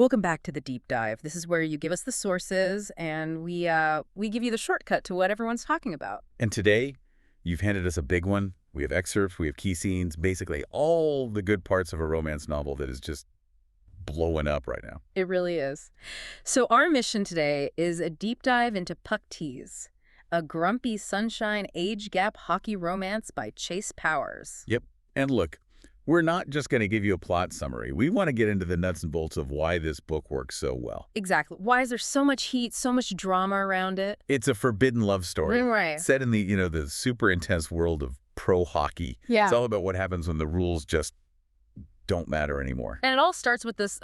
Welcome back to the Deep Dive. This is where you give us the sources and we give you the shortcut to what everyone's talking about. And today, you've handed us a big one. We have excerpts, we have key scenes, basically all the good parts of a romance novel that is just blowing up right now. It really is. So our mission today is a deep dive into Puck Tease, a grumpy sunshine age gap hockey romance by Chase Powers. Yep. And look, we're not just going to give you a plot summary. We want to get into the nuts and bolts of why this book works so well. Exactly. Why is there so much heat, so much drama around it? It's a forbidden love story. Right. Set in the super intense world of pro hockey. Yeah. It's all about what happens when the rules just don't matter anymore. And it all starts with this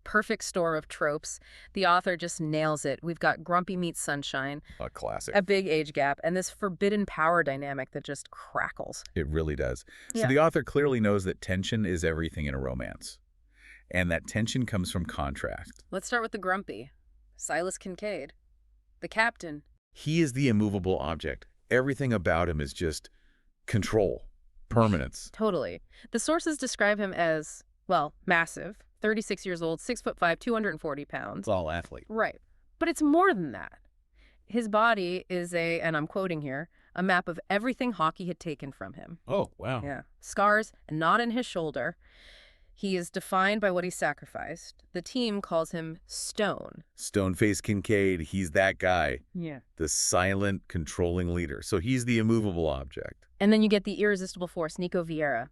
perfect storm of tropes. The author just nails it. We've got grumpy meets sunshine, A classic. a big age gap, and this forbidden power dynamic that just crackles. It really does. So Yeah. the author clearly knows that tension is everything in a romance. And that tension comes from contrast. Let's start with the grumpy. Silas Kincaid, the captain. He is the immovable object. Everything about him is just control, permanence. Totally. The sources describe him as, well, massive, 36 years old, 6'5", 240 pounds. It's all athlete. Right. But it's more than that. His body is and I'm quoting here, a map of everything hockey had taken from him. Oh, wow. Yeah. Scars, and not in his shoulder. He is defined by what he sacrificed. The team calls him Stone. Stone-faced Kincaid, he's that guy. Yeah. The silent, controlling leader. So he's the immovable object. And then you get the irresistible force, Nico Vieira,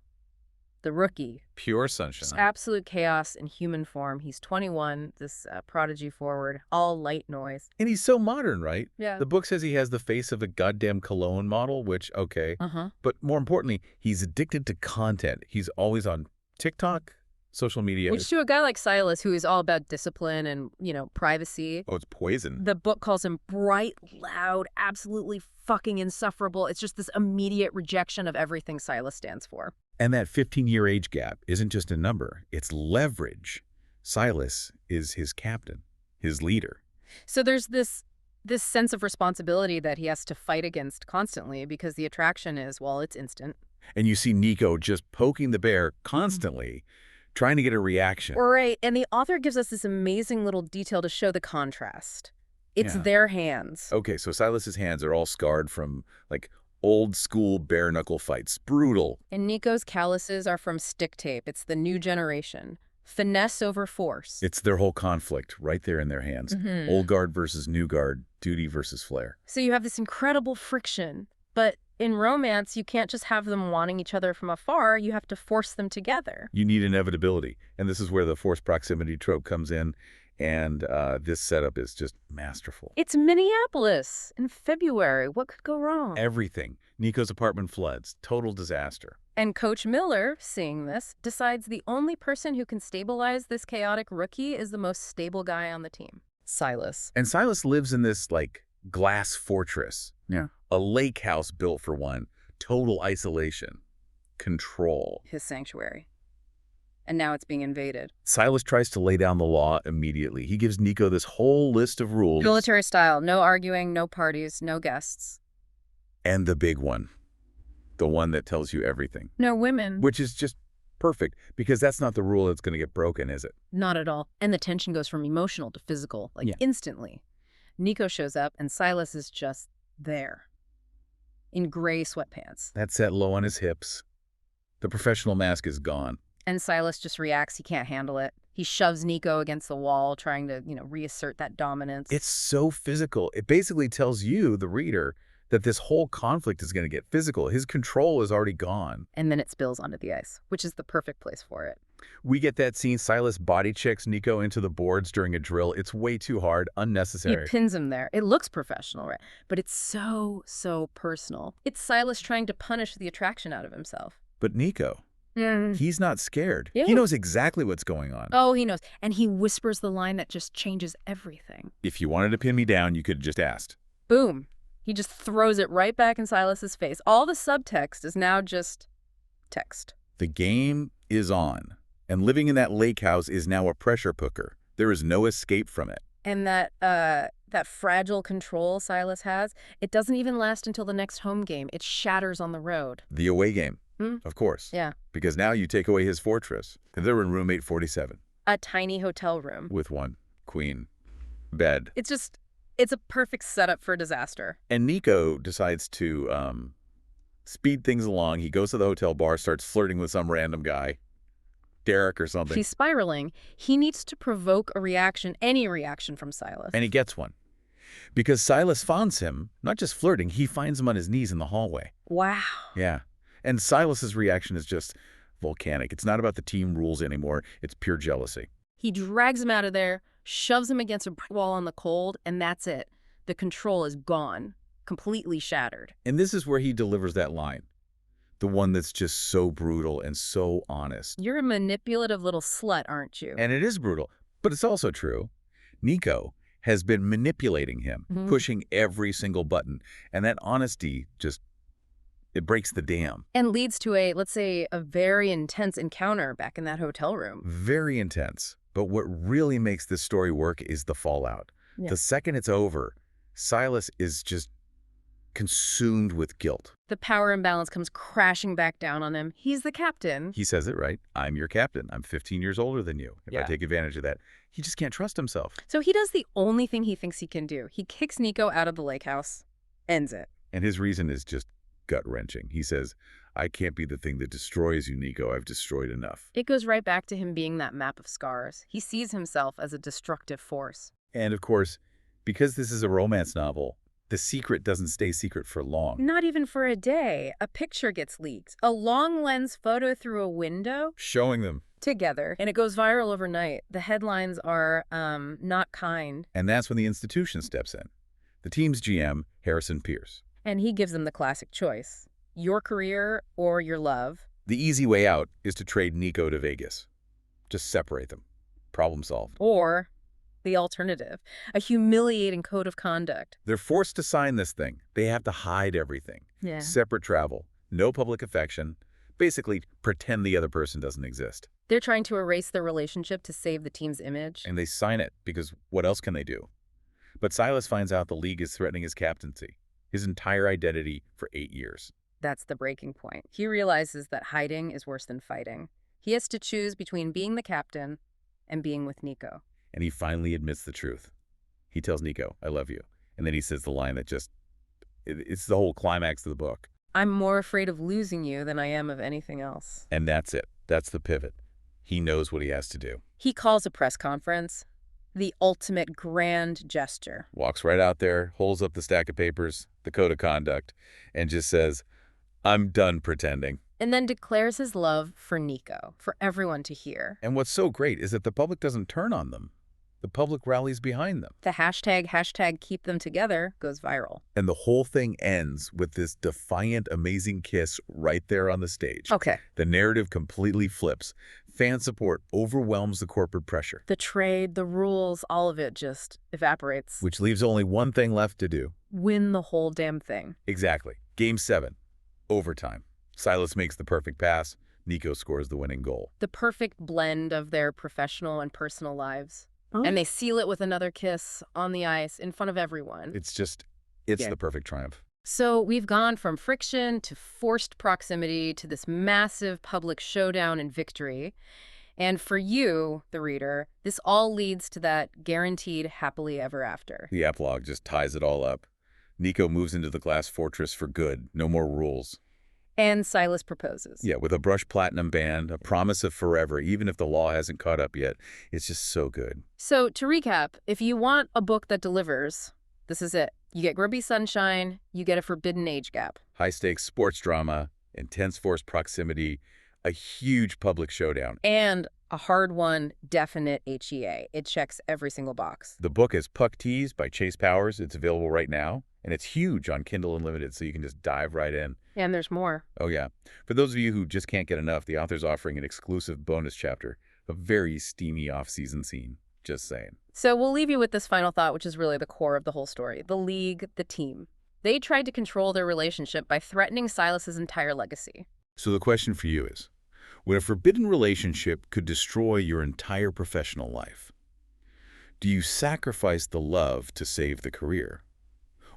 the rookie. Pure Just sunshine. absolute chaos in human form. He's 21, this prodigy forward, all light noise. And he's so modern, right? Yeah. The book says he has the face of a goddamn cologne model, which, okay. Uh-huh. But more importantly, he's addicted to content. He's always on TikTok, social media. Which to a guy like Silas, who is all about discipline and, privacy, Oh, it's poison. the book calls him bright, loud, absolutely fucking insufferable. It's just this immediate rejection of everything Silas stands for. And that 15-year age gap isn't just a number. It's leverage. Silas is his captain, his leader. So there's this sense of responsibility that he has to fight against constantly because the attraction is, well, it's instant. And you see Nico just poking the bear constantly, trying to get a reaction. Right, and the author gives us this amazing little detail to show the contrast. It's Yeah. their hands. Okay, so Silas's hands are all scarred from, like, old-school bare-knuckle fights. Brutal. And Nico's calluses are from stick tape. It's the new generation. Finesse over force. It's their whole conflict right there in their hands. Mhm. Old guard versus new guard, duty versus flair. So you have this incredible friction, but in romance, you can't just have them wanting each other from afar. You have to force them together. You need inevitability. And this is where the forced proximity trope comes in. And this setup is just masterful. It's Minneapolis in February. What could go wrong? Everything. Nico's apartment floods. Total disaster. And Coach Miller, seeing this, decides the only person who can stabilize this chaotic rookie is the most stable guy on the team, Silas. And Silas lives in this, like, glass fortress. Yeah. A lake house built for one. Total isolation. Control. His sanctuary. And now it's being invaded. Silas tries to lay down the law immediately. He gives Nico this whole list of rules. Military style. No arguing, no parties, no guests. And the big one. The one that tells you everything. No women. Which is just perfect, because that's not the rule that's going to get broken, is it? Not at all. And the tension goes from emotional to physical, like instantly. Nico shows up and Silas is just there. In gray sweatpants. That's set low on his hips. The professional mask is gone. And Silas just reacts. He can't handle it. He shoves Nico against the wall, trying to, reassert that dominance. It's so physical. It basically tells you, the reader, that this whole conflict is going to get physical. His control is already gone. And then it spills onto the ice, which is the perfect place for it. We get that scene. Silas body checks Nico into the boards during a drill. It's way too hard, unnecessary. He pins him there. It looks professional, right? But it's so, so personal. It's Silas trying to punish the attraction out of himself. But Nico, he's not scared. Yeah. He knows exactly what's going on. Oh, he knows. And he whispers the line that just changes everything. If you wanted to pin me down, you could have just asked. Boom. He just throws it right back in Silas's face. All the subtext is now just text. The game is on. And living in that lake house is now a pressure cooker. There is no escape from it. And that fragile control Silas has, it doesn't even last until the next home game. It shatters on the road. The away game, of course. Yeah. Because now you take away his fortress. They're in room 847. A tiny hotel room. with one queen bed. It's a perfect setup for disaster. And Nico decides to speed things along. He goes to the hotel bar, starts flirting with some random guy, Derek or something. She's spiraling. He needs to provoke a reaction, any reaction from Silas. And he gets one. Because Silas finds him, not just flirting, he finds him on his knees in the hallway. Wow. Yeah. And Silas's reaction is just volcanic. It's not about the team rules anymore. It's pure jealousy. He drags him out of there, shoves him against a brick wall in the cold, and that's it. The control is gone, completely shattered. And this is where he delivers that line. The one that's just so brutal and so honest. You're a manipulative little slut, aren't you? And it is brutal, but it's also true. Nico has been manipulating him, pushing every single button. And that honesty just, it breaks the dam. And leads to let's say, a very intense encounter back in that hotel room. Very intense. But what really makes this story work is the fallout. Yeah. The second it's over, Silas is just consumed with guilt. The power imbalance comes crashing back down on him. He's the captain. He says it right. I'm your captain. I'm 15 years older than you. If I Yeah. take advantage of that, he just can't trust himself. So he does the only thing he thinks he can do. He kicks Nico out of the lake house. Ends it. And his reason is just gut-wrenching. He says, I can't be the thing that destroys you, Nico. I've destroyed enough. It goes right back to him being that map of scars. He sees himself as a destructive force. And of course, because this is a romance novel, the secret doesn't stay secret for long. Not even for a day. A picture gets leaked. A long lens photo through a window. Showing them. Together. And it goes viral overnight. The headlines are, not kind. And that's when the institution steps in. The team's GM, Harrison Pierce. And he gives them the classic choice. Your career or your love. The easy way out is to trade Nico to Vegas. Just separate them. Problem solved. Or the alternative, a humiliating code of conduct. They're forced to sign this thing. They have to hide everything. Yeah. Separate travel, no public affection, basically pretend the other person doesn't exist. They're trying to erase their relationship to save the team's image. And they sign it because what else can they do? But Silas finds out the league is threatening his captaincy, his entire identity for 8 years. That's the breaking point. He realizes that hiding is worse than fighting. He has to choose between being the captain and being with Nico. And he finally admits the truth. He tells Nico, I love you. And then he says the line that just, it's the whole climax of the book. I'm more afraid of losing you than I am of anything else. And that's it. That's the pivot. He knows what he has to do. He calls a press conference. The ultimate grand gesture. Walks right out there, holds up the stack of papers, the code of conduct, and just says, I'm done pretending. And then declares his love for Nico, for everyone to hear. And what's so great is that the public doesn't turn on them. The public rallies behind them. The hashtag keep them together goes viral. And the whole thing ends with this defiant, amazing kiss right there on the stage. Okay. The narrative completely flips. Fan support overwhelms the corporate pressure. The trade, the rules, all of it just evaporates. Which leaves only one thing left to do. Win the whole damn thing. Exactly. Game 7. Overtime. Silas makes the perfect pass. Nico scores the winning goal. The perfect blend of their professional and personal lives. And they seal it with another kiss on the ice in front of everyone. It's Yeah. the perfect triumph. So we've gone from friction to forced proximity to this massive public showdown and victory. And for you, the reader, this all leads to that guaranteed happily ever after. The epilogue just ties it all up. Nico moves into the glass fortress for good. No more rules. And Silas proposes. Yeah, with a brushed platinum band, a promise of forever, even if the law hasn't caught up yet. It's just so good. So to recap, if you want a book that delivers, this is it. You get Grumpy Sunshine, you get a forbidden age gap. High-stakes sports drama, intense forced proximity, a huge public showdown. And a hard-won, definite HEA. It checks every single box. The book is Puck Tease by Chase Powers. It's available right now, and it's huge on Kindle Unlimited, so you can just dive right in. And there's more. Oh, yeah. For those of you who just can't get enough, the author's offering an exclusive bonus chapter, a very steamy off-season scene. Just saying. So we'll leave you with this final thought, which is really the core of the whole story. The league, the team. They tried to control their relationship by threatening Silas's entire legacy. So the question for you is, when a forbidden relationship could destroy your entire professional life, do you sacrifice the love to save the career?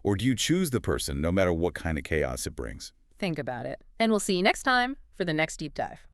Or do you choose the person no matter what kind of chaos it brings? Think about it. And we'll see you next time for the next deep dive.